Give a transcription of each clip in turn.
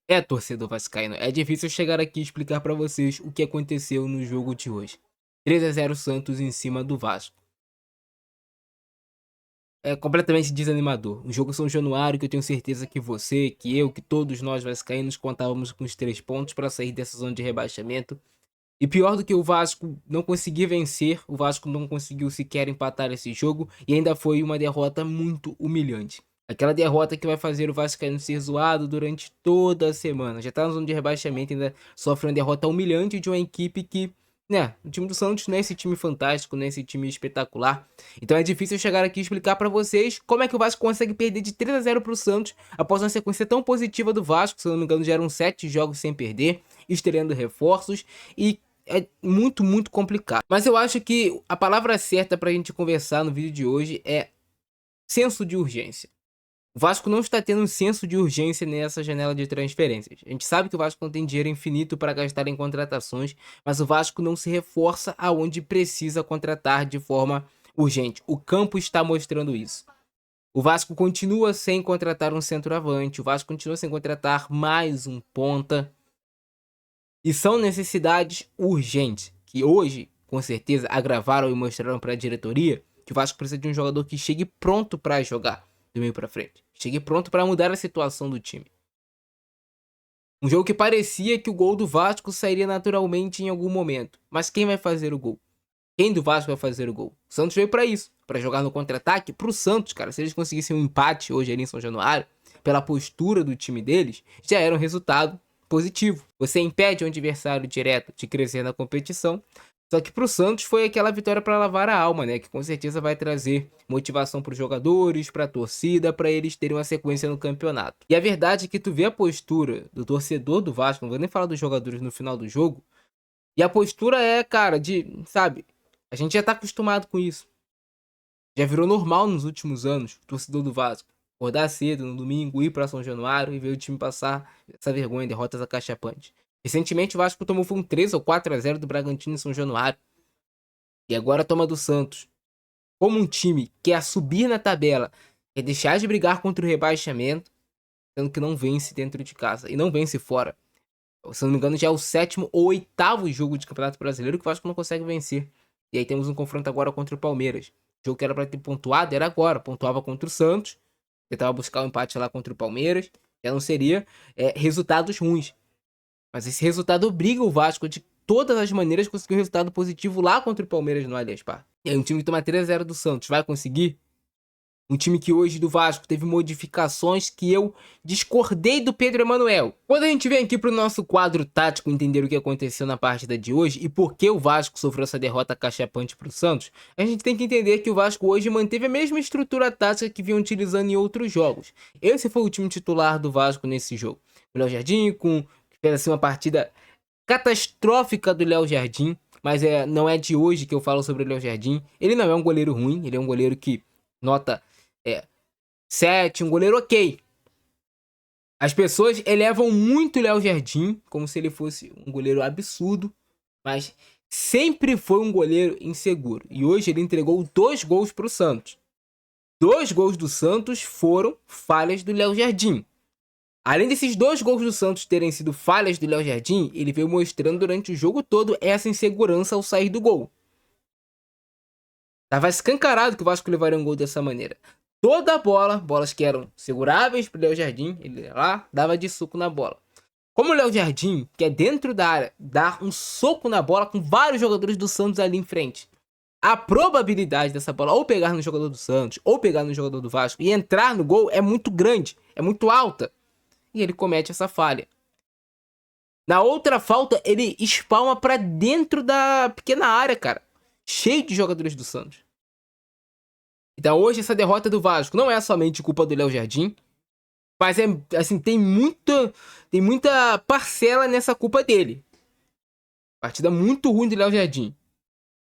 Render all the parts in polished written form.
É, torcedor vascaíno, é difícil chegar aqui e explicar pra vocês o que aconteceu no jogo de hoje. 3 a 0 Santos em cima do Vasco. É completamente desanimador. Um jogo São Januário que eu tenho certeza que você, que eu, que todos nós vascaínos contávamos com os 3 pontos para sair dessa zona de rebaixamento. E pior do que o Vasco não conseguir vencer, o Vasco não conseguiu sequer empatar esse jogo e ainda foi uma derrota muito humilhante. Aquela derrota que vai fazer o Vascaíno ser zoado durante toda a semana. Já tá na zona de rebaixamento e ainda sofre uma derrota humilhante de uma equipe que, né, o time do Santos não é esse time fantástico, não é esse time espetacular. Então é difícil chegar aqui e explicar pra vocês como é que o Vasco consegue perder de 3 a 0 pro Santos após uma sequência tão positiva do Vasco, se eu não me engano já eram 7 jogos sem perder, estreando reforços e é muito, muito complicado. Mas eu acho que a palavra certa pra gente conversar no vídeo de hoje é senso de urgência. O Vasco não está tendo um senso de urgência nessa janela de transferências. A gente sabe que o Vasco não tem dinheiro infinito para gastar em contratações, mas o Vasco não se reforça aonde precisa contratar de forma urgente. O campo está mostrando isso. O Vasco continua sem contratar um centroavante, o Vasco continua sem contratar mais um ponta. E são necessidades urgentes, que hoje, com certeza, agravaram e mostraram para a diretoria que o Vasco precisa de um jogador que chegue pronto para jogar do meio para frente. Chegue pronto para mudar a situação do time. Um jogo que parecia que o gol do Vasco sairia naturalmente em algum momento. Mas quem vai fazer o gol? Quem do Vasco vai fazer o gol? O Santos veio para isso, para jogar no contra-ataque. Pro Santos, cara, se eles conseguissem um empate hoje ali em São Januário, pela postura do time deles, já era um resultado positivo. Você impede o adversário direto de crescer na competição. Só que pro Santos foi aquela vitória para lavar a alma, né? Que com certeza vai trazer motivação pros jogadores, pra torcida, para eles terem uma sequência no campeonato. E a verdade é que tu vê a postura do torcedor do Vasco, não vou nem falar dos jogadores no final do jogo, e a postura é, cara, de, sabe, a gente já tá acostumado com isso. Já virou normal nos últimos anos, o torcedor do Vasco. Acordar cedo no domingo, ir pra São Januário e ver o time passar essa vergonha, derrotas acachapantes. Recentemente o Vasco tomou foi um 3 ou 4 a 0 do Bragantino em São Januário. E agora toma do Santos. Como um time quer subir na tabela, quer deixar de brigar contra o rebaixamento, sendo que não vence dentro de casa e não vence fora. Se não me engano, já é o 7º ou 8º jogo de Campeonato Brasileiro que o Vasco não consegue vencer. E aí temos um confronto agora contra o Palmeiras. O jogo que era pra ter pontuado era agora. Pontuava contra o Santos. Tentava buscar um empate lá contra o Palmeiras. Já não seria resultados ruins. Mas esse resultado obriga o Vasco de todas as maneiras a conseguir um resultado positivo lá contra o Palmeiras no Allianz Parque. E aí um time que toma 3 a 0 do Santos vai conseguir? Um time que hoje do Vasco teve modificações que eu discordei do Pedro Emanuel. Quando a gente vem aqui pro nosso quadro tático entender o que aconteceu na partida de hoje e por que o Vasco sofreu essa derrota cachapante pro Santos, a gente tem que entender que o Vasco hoje manteve a mesma estrutura tática que vinha utilizando em outros jogos. Esse foi o time titular do Vasco nesse jogo. O Léo Jardim que fez assim uma partida catastrófica do Léo Jardim, mas não é de hoje que eu falo sobre o Léo Jardim. Ele não é um goleiro ruim, ele é um goleiro que nota 7, um goleiro ok. As pessoas elevam muito o Léo Jardim, como se ele fosse um goleiro absurdo, mas sempre foi um goleiro inseguro. E hoje ele entregou 2 gols pro Santos. 2 gols do Santos foram falhas do Léo Jardim. Além desses 2 gols do Santos terem sido falhas do Léo Jardim, ele veio mostrando durante o jogo todo essa insegurança ao sair do gol. Tava escancarado que o Vasco levaria um gol dessa maneira. Toda a bola, bolas que eram seguráveis pro Léo Jardim, ele lá dava de soco na bola. Como o Léo Jardim, que é dentro da área, dá um soco na bola com vários jogadores do Santos ali em frente. A probabilidade dessa bola ou pegar no jogador do Santos, ou pegar no jogador do Vasco e entrar no gol é muito grande, é muito alta. E ele comete essa falha. Na outra falta, ele espalma pra dentro da pequena área, cara. Cheio de jogadores do Santos. Então hoje essa derrota do Vasco não é somente culpa do Léo Jardim, mas assim, tem muita parcela nessa culpa dele. Partida muito ruim do Léo Jardim.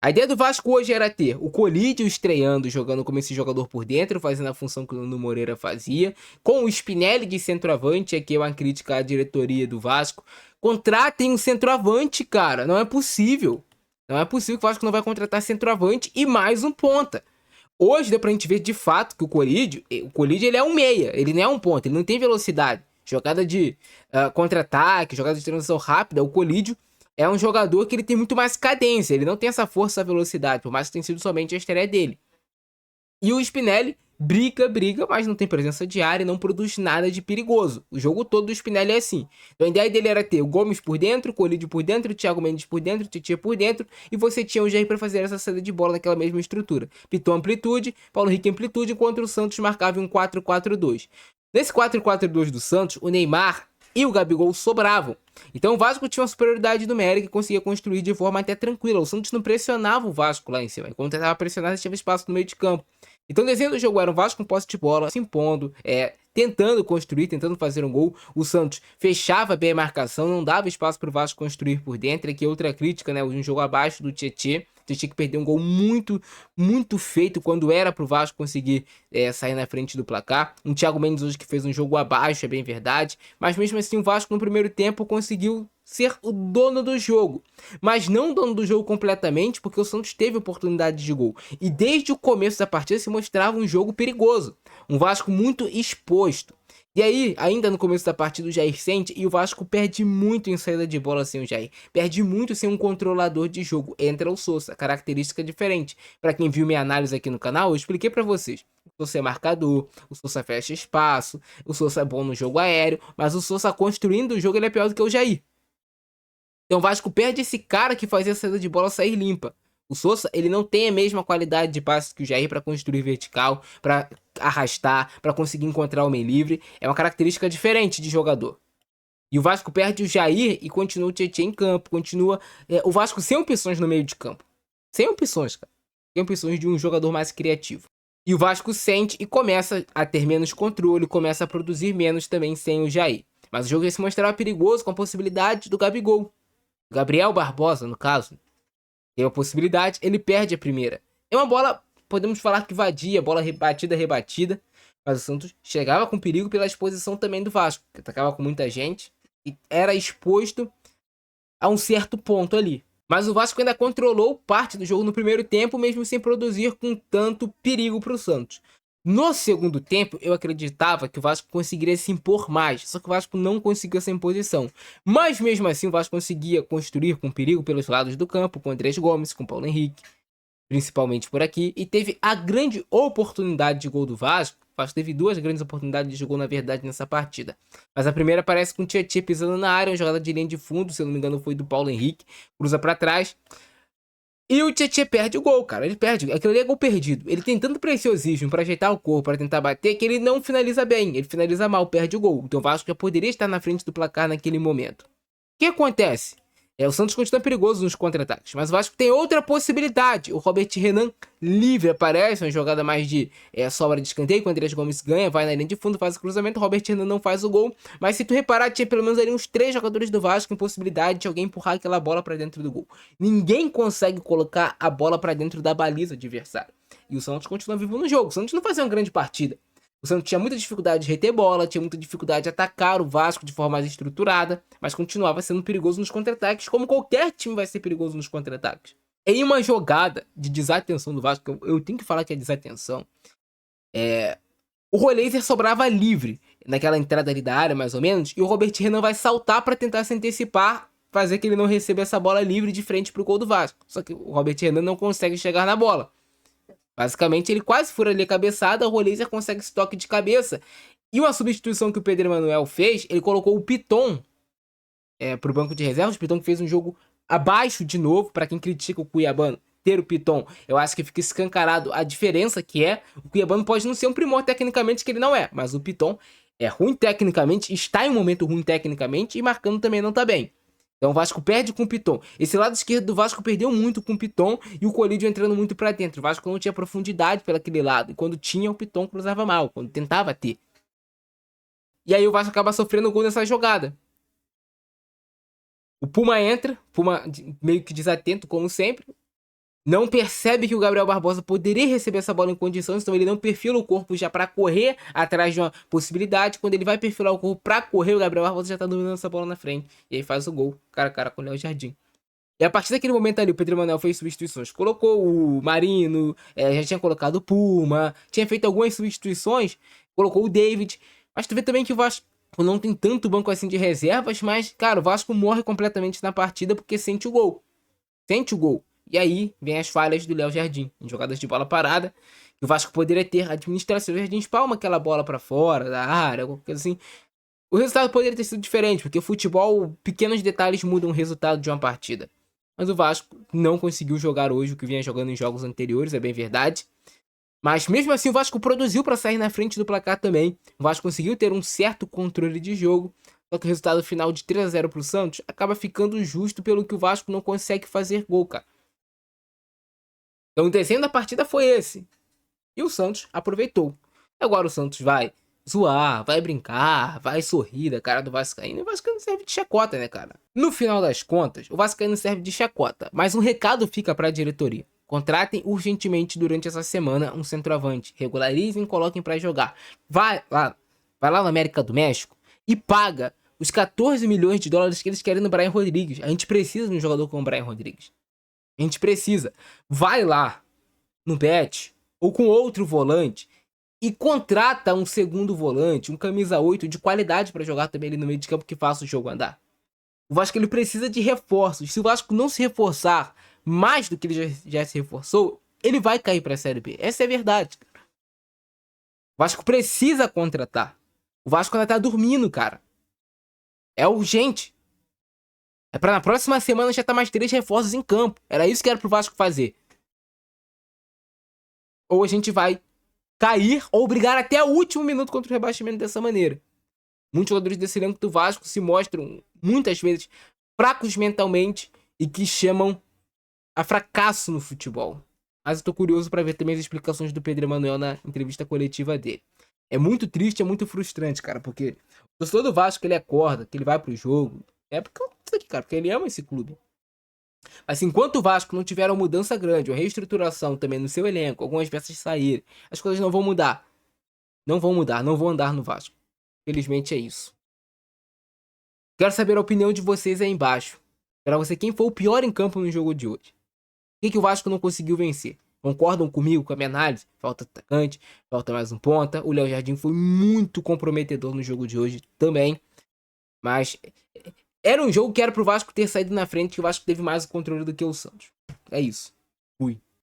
A ideia do Vasco hoje era ter o Colídio estreando, jogando como esse jogador por dentro, fazendo a função que o Nuno Moreira fazia, com o Spinelli de centroavante, aqui é uma crítica à diretoria do Vasco. Contratem um centroavante, cara, não é possível. Não é possível que o Vasco não vai contratar centroavante e mais um ponta. Hoje deu pra gente ver de fato que o Colídio ele é um meia, ele não é um ponta, ele não tem velocidade. Jogada de contra-ataque, jogada de transição rápida, o Colídio é um jogador que ele tem muito mais cadência, ele não tem essa força, essa velocidade, por mais que tenha sido somente a estreia dele. E o Spinelli briga, mas não tem presença de área e não produz nada de perigoso. O jogo todo do Spinelli é assim. Então a ideia dele era ter o Gomes por dentro, o Colídio por dentro, o Thiago Mendes por dentro, o Tietchan por dentro, e você tinha o Jair para fazer essa saída de bola naquela mesma estrutura. Piton amplitude, Paulo Henrique amplitude, enquanto o Santos marcava um 4-4-2. Nesse 4-4-2 do Santos, o Neymar e o Gabigol sobravam. Então o Vasco tinha uma superioridade numérica e conseguia construir de forma até tranquila. O Santos não pressionava o Vasco lá em cima. Quando tentava pressionar, tinha espaço no meio de campo. Então o desenho do jogo era o Vasco com posse de bola, se impondo, tentando construir, tentando fazer um gol. O Santos fechava bem a marcação, não dava espaço para o Vasco construir por dentro. Aqui outra crítica, né? Um jogo abaixo do Tietchan. O Tietchan que perdeu um gol muito feito quando era para o Vasco conseguir sair na frente do placar. Um Thiago Mendes hoje que fez um jogo abaixo, é bem verdade. Mas mesmo assim o Vasco no primeiro tempo conseguiu ser o dono do jogo, mas não o dono do jogo completamente, porque o Santos teve oportunidade de gol, e desde o começo da partida se mostrava um jogo perigoso, um Vasco muito exposto. E aí, ainda no começo da partida, o Jair sente e o Vasco perde muito em saída de bola sem o Jair. Perde muito sem um controlador de jogo. Entra o Sousa, característica diferente. Para quem viu minha análise aqui no canal, eu expliquei para vocês. O Sousa é marcador, o Sousa fecha espaço, o Sousa é bom no jogo aéreo, mas o Sousa construindo o jogo ele é pior do que o Jair. Então o Vasco perde esse cara que fazia a saída de bola sair limpa. O Sousa, ele não tem a mesma qualidade de passe que o Jair para construir vertical, para arrastar, para conseguir encontrar o meio livre. É uma característica diferente de jogador. E o Vasco perde o Jair e continua o Tietchan em campo. Continua o Vasco sem opções no meio de campo. Sem opções, cara. Sem opções de um jogador mais criativo. E o Vasco sente e começa a ter menos controle, começa a produzir menos também sem o Jair. Mas o jogo ia se mostrava perigoso com a possibilidade do Gabigol. Gabriel Barbosa, no caso, tem a possibilidade, ele perde a primeira. É uma bola, podemos falar que vadia, bola rebatida, mas o Santos chegava com perigo pela exposição também do Vasco, que atacava com muita gente e era exposto a um certo ponto ali. Mas o Vasco ainda controlou parte do jogo no primeiro tempo, mesmo sem produzir com tanto perigo para o Santos. No segundo tempo, eu acreditava que o Vasco conseguiria se impor mais, só que o Vasco não conseguiu essa imposição. Mas mesmo assim, o Vasco conseguia construir com perigo pelos lados do campo, com Andrés Gomes, com Paulo Henrique, principalmente por aqui, e teve a grande oportunidade de gol do Vasco. O Vasco teve duas grandes oportunidades de gol, na verdade, nessa partida. Mas a primeira aparece com o Tietchan pisando na área, uma jogada de linha de fundo, se eu não me engano foi do Paulo Henrique, cruza para trás. E o Tietchan perde o gol, cara. Ele perde. Aquilo ali é gol perdido. Ele tem tanto preciosismo pra ajeitar o corpo, pra tentar bater, que ele não finaliza bem. Ele finaliza mal, perde o gol. Então o Vasco já poderia estar na frente do placar naquele momento. O que acontece? O Santos continua perigoso nos contra-ataques, mas o Vasco tem outra possibilidade. O Robert Renan livre aparece, uma jogada mais de sobra de escanteio, quando o Andrés Gomes ganha, vai na linha de fundo, faz o cruzamento, o Robert Renan não faz o gol, mas se tu reparar, tinha pelo menos ali uns 3 jogadores do Vasco com possibilidade de alguém empurrar aquela bola para dentro do gol. Ninguém consegue colocar a bola para dentro da baliza adversária. E o Santos continua vivo no jogo. O Santos não fazia uma grande partida. O Santos tinha muita dificuldade de reter bola, tinha muita dificuldade de atacar o Vasco de forma mais estruturada, mas continuava sendo perigoso nos contra-ataques, como qualquer time vai ser perigoso nos contra-ataques. Em uma jogada de desatenção do Vasco, eu tenho que falar que é desatenção, o Roleiser sobrava livre naquela entrada ali da área, mais ou menos, e o Robert Renan vai saltar para tentar se antecipar, fazer que ele não receba essa bola livre de frente para o gol do Vasco. Só que o Robert Renan não consegue chegar na bola. Basicamente, ele quase fura ali a cabeçada, o Roleiser consegue esse toque de cabeça. E uma substituição que o Pedro Emanuel fez, ele colocou o Piton pro banco de reservas. O Piton que fez um jogo abaixo de novo, para quem critica o Cuiabano, ter o Piton, eu acho que fica escancarado a diferença que é. O Cuiabano pode não ser um primor tecnicamente, que ele não é, mas o Piton é ruim tecnicamente, está em um momento ruim tecnicamente e marcando também não tá bem. Então o Vasco perde com o Piton. Esse lado esquerdo do Vasco perdeu muito com o Piton e o Colídio entrando muito pra dentro. O Vasco não tinha profundidade pelaquele lado. E quando tinha, o Piton cruzava mal, quando tentava ter. E aí o Vasco acaba sofrendo gol nessa jogada. O Puma entra, Puma meio que desatento, como sempre. Não percebe que o Gabriel Barbosa poderia receber essa bola em condições, então ele não perfila o corpo já para correr atrás de uma possibilidade. Quando ele vai perfilar o corpo para correr, o Gabriel Barbosa já tá dominando essa bola na frente. E aí faz o gol, cara a cara com o Léo Jardim. E a partir daquele momento ali, o Pedro Emanuel fez substituições. Colocou o Marino, já tinha colocado o Puma, tinha feito algumas substituições, colocou o David. Mas tu vê também que o Vasco não tem tanto banco assim de reservas, mas, cara, o Vasco morre completamente na partida porque sente o gol. Sente o gol. E aí vem as falhas do Léo Jardim, em jogadas de bola parada. Que o Vasco poderia ter administração. O Jardim espalma aquela bola pra fora da área, alguma coisa assim. O resultado poderia ter sido diferente, porque futebol, pequenos detalhes mudam o resultado de uma partida. Mas o Vasco não conseguiu jogar hoje o que vinha jogando em jogos anteriores, é bem verdade. Mas mesmo assim o Vasco produziu para sair na frente do placar também. O Vasco conseguiu ter um certo controle de jogo. Só que o resultado final de 3-0 pro Santos acaba ficando justo pelo que o Vasco não consegue fazer gol, cara. Então o desenho da partida foi esse. E o Santos aproveitou. Agora o Santos vai zoar, vai brincar, vai sorrir da cara do Vascaíno. E o Vascaíno serve de chacota, né, cara? No final das contas, o Vascaíno serve de chacota. Mas um recado fica pra diretoria. Contratem urgentemente durante essa semana um centroavante. Regularizem e coloquem pra jogar. Vai lá na América do México e paga os 14 milhões de dólares que eles querem no Brian Rodrigues. A gente precisa de um jogador como o Brian Rodrigues. A gente precisa. Vai lá no Bet ou com outro volante e contrata um segundo volante, um camisa 8 de qualidade para jogar também ali no meio de campo que faça o jogo andar. O Vasco ele precisa de reforços. Se o Vasco não se reforçar mais do que ele já se reforçou, ele vai cair para a Série B. Essa é a verdade. O Vasco precisa contratar. O Vasco ainda tá dormindo, cara. É urgente. É para na próxima semana já tá mais 3 reforços em campo. Era isso que era pro Vasco fazer. Ou a gente vai cair ou brigar até o último minuto contra o rebaixamento dessa maneira. Muitos jogadores desse elenco do Vasco se mostram, muitas vezes, fracos mentalmente e que chamam a fracasso no futebol. Mas eu tô curioso para ver também as explicações do Pedro Emanuel na entrevista coletiva dele. É muito triste, é muito frustrante, cara, porque o torcedor do Vasco, ele acorda, que ele vai pro jogo, é porque ele ama esse clube. Mas enquanto o Vasco não tiver uma mudança grande, uma reestruturação também no seu elenco, algumas peças saírem, as coisas não vão mudar. Não vão mudar, não vão andar no Vasco. Felizmente é isso. Quero saber a opinião de vocês aí embaixo. Para você, quem foi o pior em campo no jogo de hoje? Por que o Vasco não conseguiu vencer? Concordam comigo com a minha análise? Falta atacante, falta mais um ponta. O Léo Jardim foi muito comprometedor no jogo de hoje também. Mas era um jogo que era pro Vasco ter saído na frente, que o Vasco teve mais o controle do que o Santos. É isso. Fui.